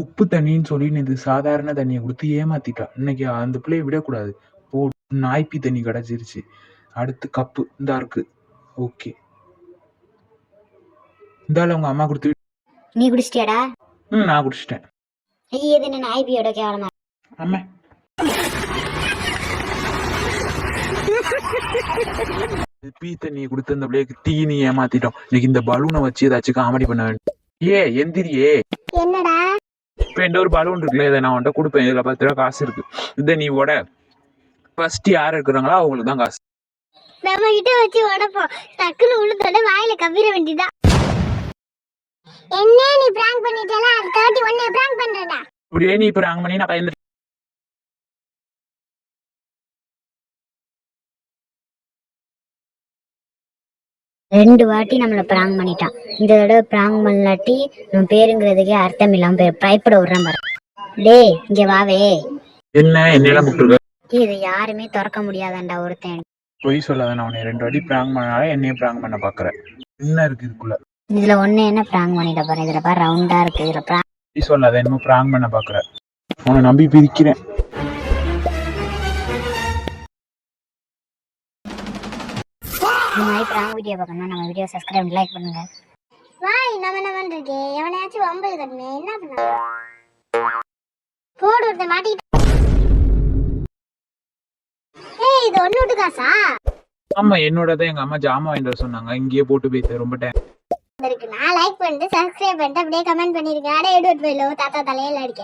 உப்பு தண்ணின்னு சொல்லி இது சாதாரண தண்ணியை கொடுத்து ஏமாத்திட்டா. இன்னைக்கு அந்த பிள்ளைய விடக்கூடாது. போ, நாய்ப்பி தண்ணி கிடைச்சிருச்சு. அடுத்து கப்பு இந்தா இருக்கு. ஓகே, இந்தால உங்க அம்மா கொடுத்து. நீ குடிச்சிட்டியாடா? நான் குடிச்சிட்டேன். ஐயே, இது என்ன நாய்ப்பியோட கேவலமா? அம்மா பீ தண்ணியை கொடுத்து அந்த பிள்ளைக்கு தீனி ஏமாத்திட்டோம். இன்னைக்கு இந்த பலூனை வச்சு ஏதாச்சும் காமெடி பண்ண வேண்டும். எந்திரியே. என்னடா? இப்ப எந்த ஒரு பலூன் இருக்குல்ல, இதை நான் உன்ட்ட கொடுப்பேன். இதுல 10 ரூபா காசு இருக்கு. இதை நீ உட. ஃபர்ஸ்ட் யார் இருக்கிறாங்களோ அவங்களுக்கு தான் காசு. நம்ம கிட்ட வச்சு உடப்போம். டக்குன்னு உளுத்தோட வாயில கவ்விர வேண்டியதா. என்ன நீ பிராங்க் பண்ணிட்டல, அதுக்காட்டி உன்னை பிராங்க் பண்றடா. அப்படியே நீ பிராங்க் பண்ணி நான் பயந்து 2 வாட்டி நம்மள பிராங்க் பண்ணிட்டான். இந்த தடவை பிராங்க் பண்ணலாட்டி நம்ம பேருங்கிறதுக்கே அர்த்தம் இல்லாம பயப்பட விடுறான் பாரு. டேய் இங்க வாவே. என்ன என்னெல்லாம் கூப்பிட்டுருக்க? இதை யாருமே திறக்க முடியாதாண்டா ஒருத்தன். பொய் சொல்லாத. நான் உன்னை 2 வாட்டி பிராங்க் பண்ணாலே என்னையும் பிராங்க் பண்ண பாக்குறேன். என்ன இருக்கு இதுக்குள்ள? இதுல ஒண்ணு என்ன பிராங்க் பண்ணிட்ட பாரு. இதுல பாரு ரவுண்டா இருக்கு. இதுல பொய் சொல்லாத. என்னமோ பிராங்க் பண்ண பாக்குறேன். உன்னை நம்பி பிரிக்கிறேன். இந்த மாதிரி பிராங்க் வீடியோ பார்க்கணும்னா நம்ம வீடியோ சப்ஸ்கிரைப் லைக் பண்ணுங்க. வாய் நம்ம என்ன பண்றீங்க? எவனையாச்சும் வம்பல் கட்டணும் என்ன பண்ண? போடு ஒருத்த மாட்டிட்டு. ஏய் இது ஒண்ணு காசா? ஆமா என்னோடதான். எங்க அம்மா ஜாமா வாங்கிட்டு சொன்னாங்க. இங்கேயே போட்டு போயிட்டு ரொம்ப டைம் இருக்கு. நான் லைக் பண்ணிட்டு சப்ஸ்கிரைப் பண்ணிட்டு அப்படியே கமெண்ட் பண்ணிருக்கேன். அட எடுத்து போயிலோ தாத்தா தலையில அடிக்க.